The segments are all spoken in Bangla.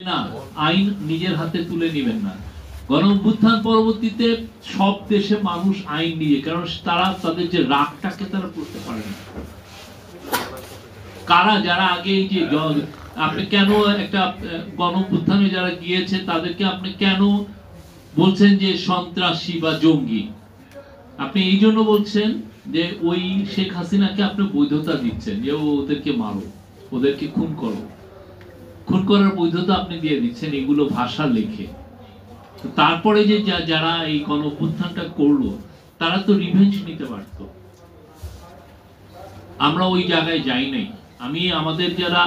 না, আইন নিজের হাতে তুলে নেবেন না। গণঅভ্যুত্থান পরবর্তীতে সব দেশে মানুষ আইন নিয়ে, কারণ তারা তাদের যে রাগটাকে তারা করতে পারে না। কারা যারা আগে এই যে আপনি কেন একটা গণঅভ্যুত্থানে যারা গিয়েছে তাদেরকে আপনি কেন বলছেন যে সন্ত্রাসী বা জঙ্গি? আপনি এই জন্য বলছেন যে ওই শেখ হাসিনাকে আপনি বৈধতা দিচ্ছেন যে ওদেরকে মারো, ওদেরকে খুন করো। খুন করার বৈধতা আপনি দিয়ে দিচ্ছেন এগুলো ভাষা লিখে। তারপরে যে যারা এই গণঅভ্যুত্থানটা করলো তারা তো রিভেঞ্জ নিতে পারতো। আমরা ওই জায়গায় যাই নাই। আমি আমাদের যারা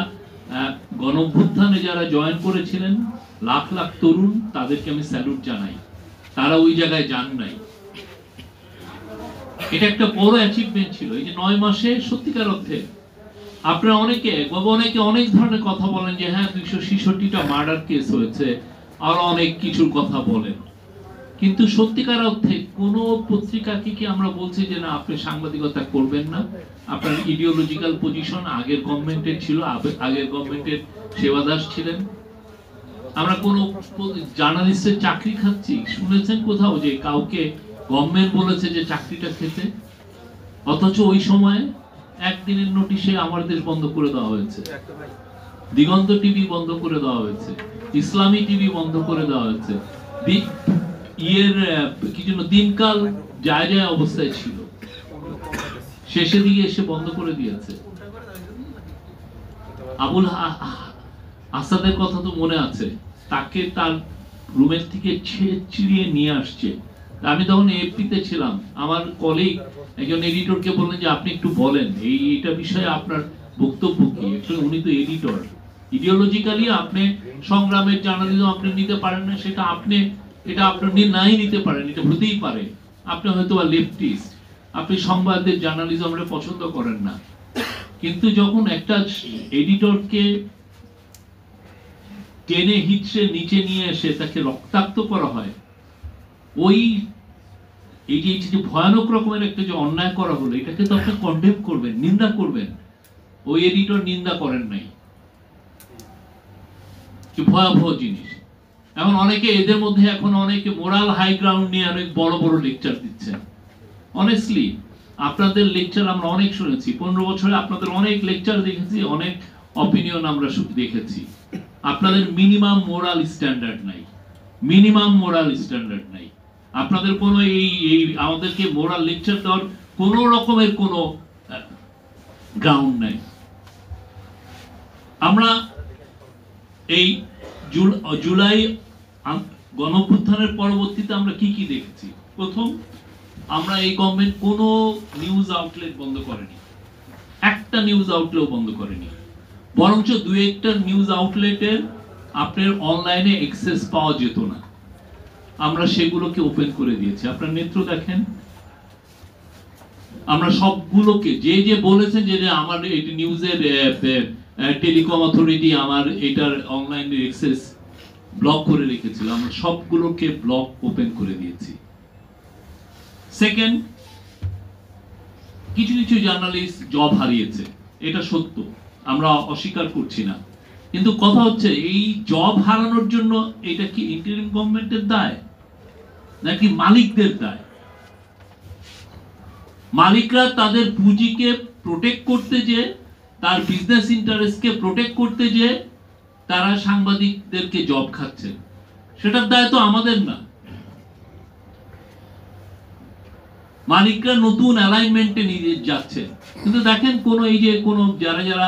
গণঅভ্যুত্থানে যারা জয়েন করেছিলেন লাখ লাখ তরুণ, তাদেরকে আমি স্যালুট জানাই। তারা ওই জায়গায় যান নাই। এটা একটা বড় অ্যাচিভমেন্ট ছিল। এই যে 9 মাসে সত্যিকার অর্থে আপনারা অনেকে অনেক ধরনের কথা বলেন যে হ্যাঁ 266টা মার্ডার কেস হয়েছে, আর অনেক কিছুর কথা বলেন, কিন্তু সত্যিকার অর্থে কোন পত্রিকাকে কি আমরা বলছি যে না আপনি সাংবাদিকতা করবেন না? আপনার ইডিওলজিক্যাল পজিশন আগের গভর্নমেন্টের ছিল, আগের গভর্নমেন্টের সেবাদাস ছিলেন। আমরা কোন জার্নালিস্টের চাকরি খাচ্ছি? শুনেছেন কোথাও যে কাউকে গভর্নমেন্ট বলেছে যে চাকরিটা খেতে? অথচ ওই সময় একদিনের নোটিশে আমার দেশ বন্ধ করে দেওয়া হয়েছে, দিগন্ত টিভি বন্ধ করে দেওয়া হয়েছে, ইসলামী টিভি বন্ধ করে দেওয়া হয়েছে। কি জন্য দিনকাল যায় যায় অবস্থায় ছিল, শেষে দিকে এসে বন্ধ করে দিয়েছে। আবুল আসাদের কথা তো মনে আছে, তাকে তার রুমের থেকে ছিঁড়িয়ে নিয়ে আসছে। আমি তখন এফপিতে ছিলাম, আমার কলিগ একজন এডিটরকে বললেন যে আপনি একটু বলেন এইটা বিষয়ে আপনার বক্তব্য কি। উনি তো এডিটর, ইডিওলজিক্যালি আপনি সংগ্রামের জার্নালিজম আপনি নিতে পারেন না, সেটা আপনি এটা আপনার নাই নিতে পারেন, এটা হতেই পারে। আপনি হয়তো বা লেফটিস্ট, আপনি সংবাদের জার্নালিজম আপনি পছন্দ করেন না, কিন্তু যখন একটা এডিটরকে টেনে হিচড়ে নিচে নিয়ে এসে তাকে রক্তাক্ত করা হয়, ওই এই যে ভয়ানক রকমের একটা যে অন্যায় করা হলো, এটাকে তো আপনি কন্ডেম করবেন, নিন্দা করবেন। ওই এডিটর নিন্দা করেন নাই, কি ভয়াবহ জিনিস। এখন অনেকে এদের মধ্যে এখন অনেকে মোরাল হাই গ্রাউন্ড নিয়ে অনেক বড় বড় লেকচার দিচ্ছেন। অনেস্টলি আপনাদের লেকচার আমরা অনেক শুনেছি, 15 বছরে আপনাদের অনেক লেকচার দেখেছি, অনেক অপিনিয়ন আমরা দেখেছি। আপনাদের মিনিমাম মোরাল স্ট্যান্ডার্ড নাই, মিনিমাম মোরাল স্ট্যান্ডার্ড নাই। আপনাদের কোনো এই আমাদেরকে মোরাল লেকচার দেওয়ার কোন রকমের কোনো গ্রাউন্ড নাই। আমরা এই জুলাই গণঅভ্যুত্থানের পরবর্তীতে আমরা কি কি দেখেছি? প্রথম, আমরা এই গভর্নমেন্ট কোনো নিউজ আউটলেট বন্ধ করেনি, একটা নিউজ আউটলেট বন্ধ করেনি, বরঞ্চ 2-1টা নিউজ আউটলেটের আপনার অনলাইনে অ্যাক্সেস পাওয়া যেত না, আমরা সেগুলোকে ওপেন করে দিয়েছি। আপনার নেত্র দেখেন, আমরা সবগুলোকে যে বলেছেন যে আমার এই নিউজের টেলিকম অথরিটি আমার এটার অনলাইন অ্যাক্সেস ব্লক করে রেখেছিল, আমরা সবগুলোকে ব্লক ওপেন করে দিয়েছি। সেকেন্ড, কিছু কিছু জার্নালিস্ট জব হারিয়েছে, এটা সত্য, আমরা অস্বীকার করছি না, কিন্তু কথা হচ্ছে এই জব হারানোর জন্য এটা কি ইন্টারিম গভর্নমেন্টের দায় নাকি মালিকদের দায়? মালিকরা তাদের পুঁজিকে প্রোটেক্ট করতে যে, তার বিজনেস ইন্টারেস্টকে প্রোটেক্ট করতে যে তারা সাংবাদিকদেরকে জব খাচ্ছে, সেটার দায় তো আমাদের না। মালিকরা নতুন অ্যালাইনমেন্টে নিয়ে যাচ্ছে, কিন্তু দেখেন কোন যারা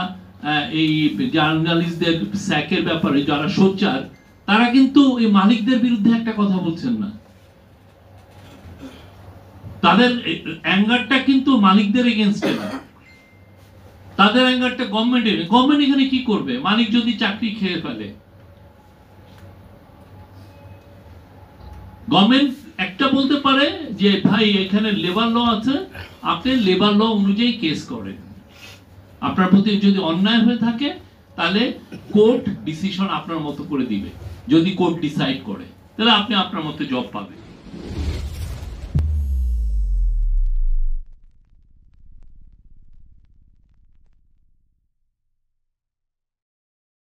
এই জার্নালিস্টদের স্যাকের ব্যাপারে যারা সোচ্চার, তারা কিন্তু এই মালিকদের বিরুদ্ধে একটা কথা বলছেন না। তাদের অ্যাঙ্গারটা কিন্তু মালিকদের এগেইনস্টে না, তাদের অ্যাঙ্গারটা গভর্নমেন্টের। গভর্নমেন্ট এখানে কি করবে? মালিক যদি চাকরি খেয়ে ফেলে, গভর্নমেন্ট একটা বলতে পারে যে ভাই এখানে লেবার ল আছে, আপনি লেবার ল অনুযায়ী কেস করেন, আপনার প্রতি যদি অন্যায় হয়ে থাকে তাহলে কোর্ট ডিসিশন আপনার মতো করে দিবে। যদি কোর্ট ডিসাইড করে তাহলে আপনি আপনার মতো জব পাবেন।